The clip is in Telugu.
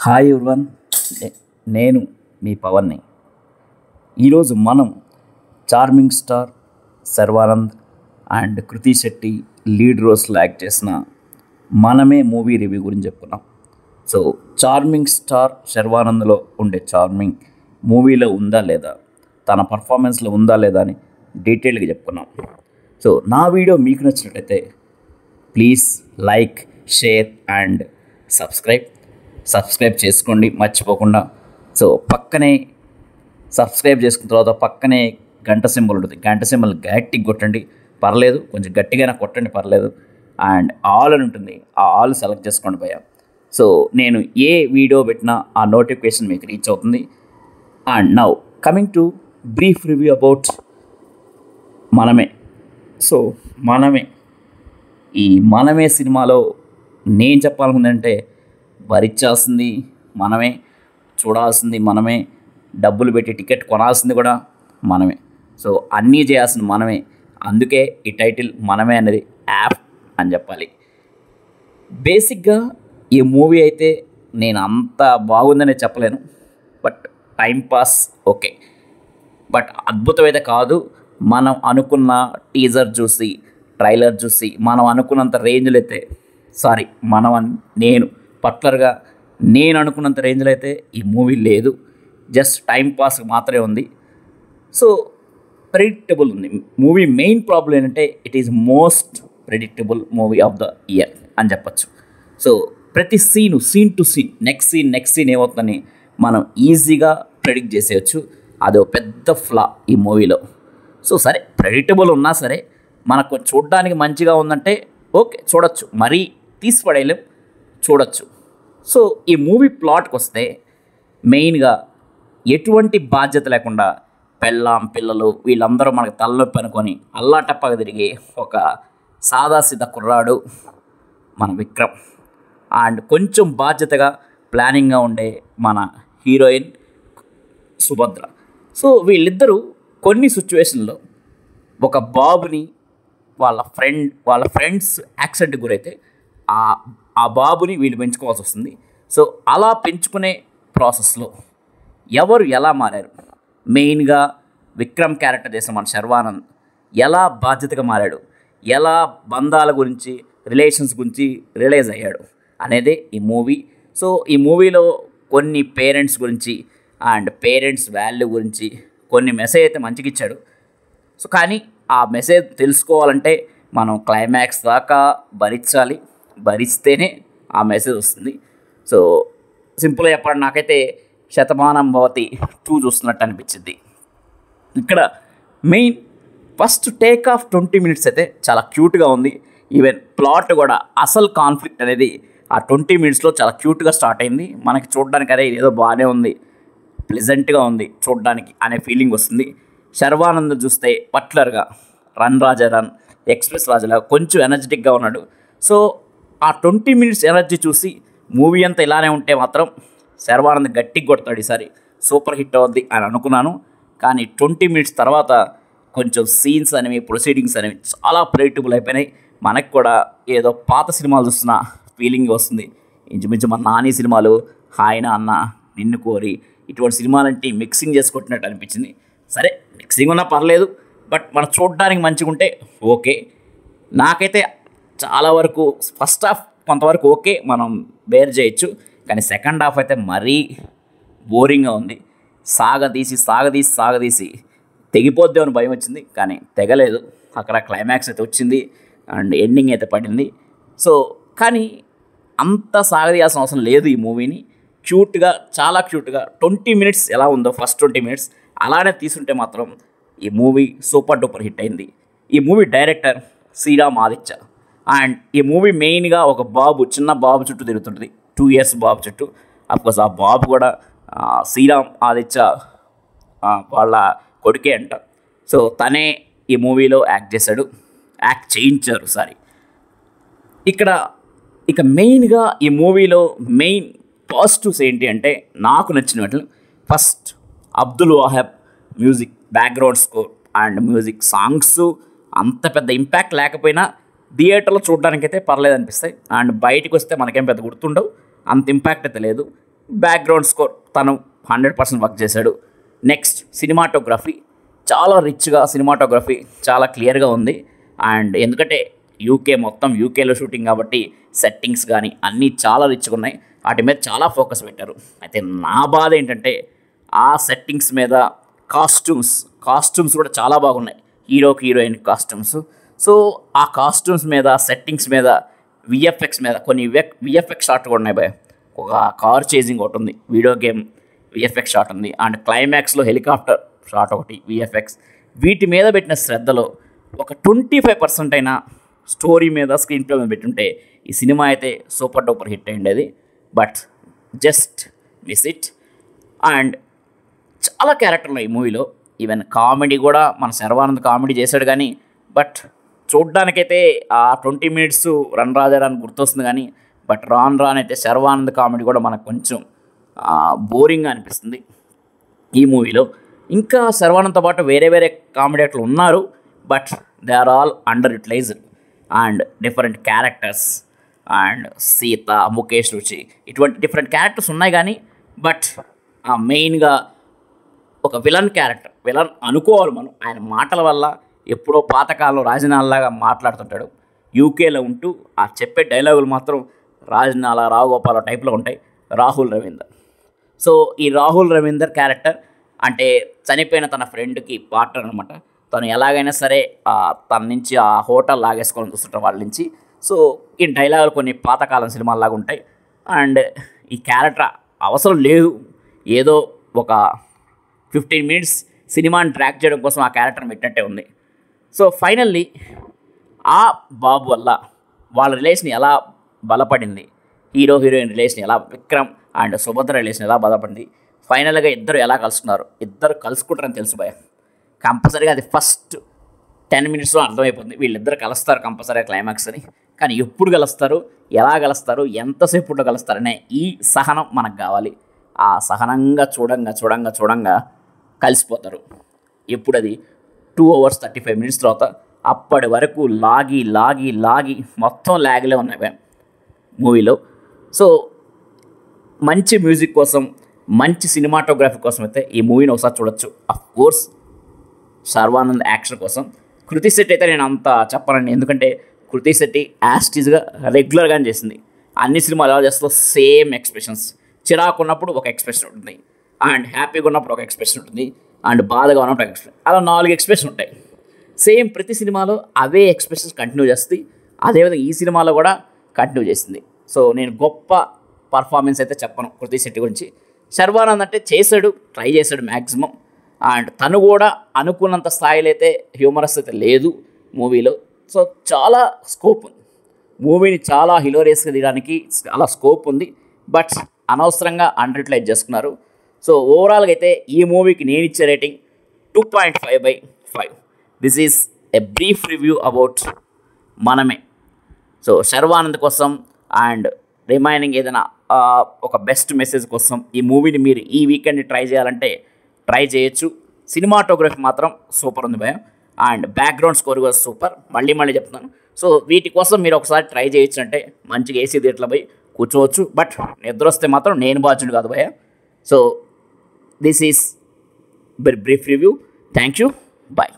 హాయ్ ఎవ్రీవన్, నేను మీ పవన్ని. ఈరోజు మనం charming star Sharwanand and Krithi Shetty lead రోల్స్లో యాక్ట్ చేసిన మనమే మూవీ రివ్యూ గురించి చెప్పుకున్నాం. సో చార్మింగ్ స్టార్ శర్వానంద్లో ఉండే చార్మింగ్ మూవీలో ఉందా లేదా, తన పర్ఫార్మెన్స్లో ఉందా లేదా అని డీటెయిల్గా చెప్పుకున్నాం. సో నా వీడియో మీకు నచ్చినట్లయితే please like, share and subscribe చేసుకోండి మర్చిపోకుండా. సో పక్కనే సబ్స్క్రైబ్ చేసుకున్న తర్వాత పక్కనే గంట సింబల్ ఉంటుంది. గంట సింబల్ గట్టిగా కొట్టండి, పర్లేదు, కొంచెం గట్టిగానే కొట్టండి, పర్లేదు. అండ్ ఆల్ అని ఉంటుంది, ఆ ఆల్ సెలెక్ట్ చేసుకోండి భయ్యా. సో నేను ఏ వీడియో పెట్టినా ఆ నోటిఫికేషన్ మీకు రీచ్ అవుతుంది. And now coming to brief review about మనమే. సో మనమే సినిమాలో నేను చెప్పాలనుకుందంటే భరించాల్సింది మనమే, చూడాల్సింది మనమే, డబ్బులు పెట్టి టికెట్ కొనాల్సింది కూడా మనమే. సో అన్నీ చేయాల్సింది మనమే. అందుకే ఈ టైటిల్ మనమే అనేది యాప్ అని చెప్పాలి. బేసిక్గా ఈ మూవీ అయితే నేను అంత బాగుందనే చెప్పలేను, బట్ టైంపాస్ ఓకే. బట్ అద్భుతమైతే కాదు. మనం అనుకున్న టీజర్ చూసి, ట్రైలర్ చూసి మనం అనుకున్నంత రేంజ్లో అయితే నేను అనుకున్నంత రేంజ్లో అయితే ఈ మూవీ లేదు. జస్ట్ టైంపాస్ మాత్రమే ఉంది. సో ప్రెడిక్టబుల్ ఉంది మూవీ. మెయిన్ ప్రాబ్లం ఏంటంటే it is most predictable movie of the year అని చెప్పచ్చు. సో ప్రతి scene to scene next scene ఏమవుతుందని మనం ఈజీగా ప్రెడిక్ట్ చేసేయచ్చు. అదో పెద్ద ఫ్లా ఈ మూవీలో. సో సరే, ప్రెడిక్టబుల్ ఉన్నా సరే మనకు చూడడానికి మంచిగా ఉందంటే ఓకే, చూడొచ్చు. మరీ తీసిపడేయలేం, చూడొచ్చు. సో ఈ మూవీ ప్లాట్కి వస్తే మెయిన్గా ఎటువంటి బాధ్యత లేకుండా పిల్లలు వీళ్ళందరూ మనకు తలనొప్పి అనుకొని అల్లాటప్పగా తిరిగి ఒక సాదాసీదా కుర్రాడు మన విక్రమ్, అండ్ కొంచెం బాధ్యతగా ప్లానింగ్గా ఉండే మన హీరోయిన్ సుభద్ర. సో వీళ్ళిద్దరూ కొన్ని సిచ్యువేషన్లో ఒక బాబుని వాళ్ళ ఫ్రెండ్స్ యాక్సిడెంట్కి గురైతే ఆ బాబుని వీళ్ళు పెంచుకోవాల్సి వస్తుంది. సో అలా పెంచుకునే ప్రాసెస్లో ఎవరు ఎలా మారారు, మెయిన్గా విక్రమ్ క్యారెక్టర్ చేసిన మన శర్వానంద్ ఎలా బాధ్యతగా మారాడు, ఎలా బంధాల గురించి, రిలేషన్స్ గురించి రియలైజ్ అయ్యాడు అనేదే ఈ మూవీ. సో ఈ మూవీలో కొన్ని పేరెంట్స్ గురించి అండ్ పేరెంట్స్ వాల్యూ గురించి కొన్ని మెసేజ్ అయితే మంచిగా ఇచ్చాడు. సో కానీ ఆ మెసేజ్ తెలుసుకోవాలంటే మనం క్లైమాక్స్ దాకా భరిస్తేనే ఆ మెసేజ్ వస్తుంది. సో సింపుల్గా చెప్పండి, నాకైతే శతమానం భవతి 2 చూస్తున్నట్టు అనిపించింది. ఇక్కడ main first take off 20 minutes అయితే చాలా క్యూట్గా ఉంది. ఈవెన్ ప్లాట్ కూడా అసలు కాన్ఫ్లిక్ట్ అనేది ఆ 20 మినిట్స్లో చాలా క్యూట్గా స్టార్ట్ అయింది. మనకి చూడడానికి అదే ఏదో బాగానే ఉంది, ప్లెజెంట్గా ఉంది చూడడానికి అనే ఫీలింగ్ వస్తుంది. శర్వానంద్ చూస్తే పట్లర్గా రన్ రాజా రన్, ఎక్స్ప్రెస్ రాజాగా కొంచెం ఎనర్జెటిక్గా ఉన్నాడు. సో ఆ 20 మినిట్స్ ఎనర్జీ చూసి మూవీ అంతా ఇలానే ఉంటే మాత్రం శర్వానంద్ గట్టిగా కొడతాడు, ఈసారి సూపర్ హిట్ అవుద్ది అని అనుకున్నాను. కానీ 20 మినిట్స్ తర్వాత కొంచెం సీన్స్ అనేవి, ప్రొసీడింగ్స్ అనేవి చాలా ప్రెడిక్టబుల్ అయిపోయినాయి. మనకు కూడా ఏదో పాత సినిమాలు చూస్తున్న ఫీలింగ్ వస్తుంది. ఇంచుమించు మన నాని సినిమాలు, హాయ్ నాన్న, నిన్ను కోరి, ఇటువంటి సినిమాలంటే మిక్సింగ్ చేసుకుంటున్నట్టు అనిపించింది. సరే, మిక్సింగ్ ఉన్నా పర్లేదు, బట్ మనం చూడడానికి మంచిగా ఉంటే ఓకే. నాకైతే చాలా వరకు ఫస్ట్ హాఫ్ కొంతవరకు ఓకే, మనం బేర్ చేయొచ్చు. కానీ సెకండ్ హాఫ్ అయితే మరీ బోరింగ్గా ఉంది. సాగదీసి తెగిపోద్దే అని భయం వచ్చింది, కానీ తెగలేదు. అక్కడ క్లైమాక్స్ అయితే వచ్చింది అండ్ ఎండింగ్ అయితే పడింది. సో కానీ అంత సాగదీయాల్సిన అవసరం లేదు. ఈ మూవీని క్యూట్గా, చాలా క్యూట్గా 20 మినిట్స్ ఎలా ఉందో ఫస్ట్ 20 మినిట్స్ అలానే తీసుంటే మాత్రం ఈ మూవీ సూపర్ డూపర్ హిట్ అయింది. ఈ movie director Sriram Aditya. And ఈ మూవీ మెయిన్గా ఒక చిన్న బాబు చుట్టూ తిరుగుతుంటుంది, 2 years బాబు చుట్టూ. అఫ్కోర్స్ ఆ బాబు కూడా శ్రీరామ్ ఆదిత్య వాళ్ళ కొడుకే అంట. సో తనే ఈ మూవీలో యాక్ట్ చేయించారు. ఇక మెయిన్గా ఈ మూవీలో మెయిన్ పాజిటివ్స్ ఏంటి అంటే నాకు నచ్చిన వాటిలో first Abdul Wahab music, background score and music, songs అంత పెద్ద ఇంపాక్ట్ లేకపోయినా థియేటర్లో చూడడానికైతే పర్లేదు అనిపిస్తాయి. అండ్ బయటకు వస్తే మనకేం పెద్ద గుర్తుండవు, అంత ఇంపాక్ట్ అయితే లేదు. బ్యాక్గ్రౌండ్ స్కోర్ తను 100% వర్క్ చేశాడు. నెక్స్ట్ సినిమాటోగ్రఫీ చాలా రిచ్గా, సినిమాటోగ్రఫీ చాలా క్లియర్గా ఉంది. అండ్ ఎందుకంటే మొత్తం యూకేలో షూటింగ్ కాబట్టి సెట్టింగ్స్ కానీ అన్నీ చాలా రిచ్గా ఉన్నాయి. వాటి మీద చాలా ఫోకస్ పెట్టారు. అయితే నా బాధ ఏంటంటే ఆ సెట్టింగ్స్ మీద కాస్ట్యూమ్స్ కూడా చాలా బాగున్నాయి, హీరోయిన్ కాస్ట్యూమ్స్. సో ఆ కాస్ట్యూమ్స్ మీద, సెట్టింగ్స్ మీద, విఎఫ్ఎక్స్ మీద కొన్ని విఎఫ్ఎక్స్ షాట్ కూడా ఉన్నాయి భయ. ఒక కార్ చేజింగ్ ఒకటి ఉంది, వీడియో గేమ్ విఎఫ్ఎక్స్ షాట్ ఉంది, అండ్ క్లైమాక్స్లో హెలికాప్టర్ షాట్ ఒకటి విఎఫ్ఎక్స్. వీటి మీద పెట్టిన శ్రద్ధలో ఒక 25% అయినా స్టోరీ మీద, స్క్రీన్ ప్లే మీద పెట్టుంటే ఈ సినిమా అయితే సూపర్ డూపర్ హిట్ అయ్యింది. But just miss it. And చాలా క్యారెక్టర్లు ఈ మూవీలో. ఈవెన్ కామెడీ కూడా మన శర్వానంద్ కామెడీ చేశాడు కానీ, బట్ చూడ్డానికైతే ఆ 20 minutes రన్ రాజారాన్ని గుర్తొస్తుంది కానీ, బట్ రానైతే శర్వానంద్ కామెడీ కూడా మనకు కొంచెం బోరింగ్గా అనిపిస్తుంది ఈ మూవీలో. ఇంకా శర్వానంద్తో పాటు వేరే కామెడీ యాక్టర్లు ఉన్నారు, but they are all underutilized. And different characters, and Sita, Mukesh Ruchi, ఇటువంటి డిఫరెంట్ క్యారెక్టర్స్ ఉన్నాయి కానీ, బట్ మెయిన్గా ఒక విలన్ అనుకోవాలి మనం. ఆయన మాటల వల్ల ఎప్పుడో పాతకాలంలో రాజనాల్లాగా మాట్లాడుతుంటాడు. యూకేలో ఉంటూ ఆ చెప్పే డైలాగులు మాత్రం రాజనాల, రావుగోపాల టైప్లో ఉంటాయి. రాహుల్ రవీందర్. సో ఈ రాహుల్ రవీందర్ క్యారెక్టర్ అంటే చనిపోయిన తన ఫ్రెండ్కి పార్ట్నర్ అనమాట. తను ఎలాగైనా సరే తన నుంచి ఆ హోటల్ లాగేసుకోవాలని చూస్తుంటారు వాళ్ళ నుంచి. సో ఈ డైలాగులు కొన్ని పాతకాలం సినిమాల్లాగా ఉంటాయి. అండ్ ఈ క్యారెక్టర్ అవసరం లేదు, ఏదో ఒక 15 minutes సినిమాని ట్రాక్ చేయడం కోసం ఆ క్యారెక్టర్ని పెట్టినట్టే ఉంది. సో ఫైనల్లీ ఆ బాబు వల్ల వాళ్ళ రిలేషన్ ఎలా బలపడింది, హీరోయిన్ రిలేషన్ ఎలా, విక్రమ్ అండ్ సుభద్ర రిలేషన్ ఎలా బలపడింది, ఫైనల్గా ఇద్దరు ఎలా కలుసుకున్నారు, ఇద్దరు కలుసుకుంటారని తెలుసు భయ. కంపల్సరీగా అది ఫస్ట్ 10 minutesలో అర్థమైపోతుంది, వీళ్ళిద్దరు కలుస్తారు కంపల్సరీగా క్లైమాక్స్ అని. కానీ ఎప్పుడు కలుస్తారు, ఎలా కలుస్తారు, ఎంతసేపులో కలుస్తారనే ఈ సహనం మనకు కావాలి. ఆ సహనంగా చూడంగా కలిసిపోతారు. ఎప్పుడు అది 2 hours 35 minutes తర్వాత. అప్పటి వరకు లాగి మొత్తం లాగ్లే ఉన్నాయి మూవీలో. సో మంచి మ్యూజిక్ కోసం, మంచి సినిమాటోగ్రఫీ కోసం అయితే ఈ మూవీని ఒకసారి చూడొచ్చు. అఫ్కోర్స్ శర్వానంద్ యాక్షన్ కోసం. కృతి శెట్టి అయితే నేను అంత చెప్పనండి, ఎందుకంటే కృతి శెట్టి యాస్టీజ్గా రెగ్యులర్గానే చేసింది. అన్ని సినిమాలు ఎలా చేస్తుందో సేమ్ ఎక్స్ప్రెషన్స్. చిరాకు ఉన్నప్పుడు ఒక ఎక్స్ప్రెషన్ ఉంటుంది, అండ్ హ్యాపీగా ఉన్నప్పుడు ఒక ఎక్స్ప్రెషన్ ఉంటుంది, అండ్ బాధగా ఉన్నప్పుడు ఒక ఎక్స్ప్రెషన్. అలా 4 expressions ఉంటాయి. సేమ్ ప్రతి సినిమాలో అవే ఎక్స్ప్రెషన్స్ కంటిన్యూ చేస్తుంది. అదేవిధంగా ఈ సినిమాలో కూడా కంటిన్యూ చేసింది. సో నేను గొప్ప పర్ఫార్మెన్స్ అయితే చెప్పను కృతి శెట్టి గురించి. శర్వానంద్ అంటే ట్రై చేశాడు మ్యాక్సిమం. అండ్ తను కూడా అనుకున్నంత స్థాయిలో అయితే హ్యూమరస్ అయితే లేదు మూవీలో. సో చాలా స్కోప్ ఉంది మూవీని, చాలా హిలోరియస్గా తీయడానికి చాలా స్కోప్ ఉంది. బట్ అనవసరంగా అండర్ యూటిలైజ్ చేసుకున్నారు. సో ఓవరాల్గా అయితే ఈ మూవీకి నేను ఇచ్చే rating 2.5/5. This is a brief review about మనమే. సో శర్వానంద్ కోసం అండ్ రిమైనింగ్ ఏదైనా ఒక బెస్ట్ మెసేజ్ కోసం ఈ మూవీని మీరు ఈ వీకెండ్ ట్రై చేయాలంటే ట్రై చేయొచ్చు. సినిమాటోగ్రఫీ మాత్రం సూపర్ ఉంది భయ, అండ్ బ్యాక్గ్రౌండ్ స్కోర్ కూడా సూపర్. మళ్ళీ చెప్తున్నాను. సో వీటి కోసం మీరు ఒకసారి ట్రై చేయొచ్చు అంటే మంచిగా ఏసీ థియేటర్లో పోయి కూర్చోవచ్చు. బట్ నిద్ర వస్తే మాత్రం నేను బాధ్యుడు కాదు భయ. So this is brief review. Thank you. Bye.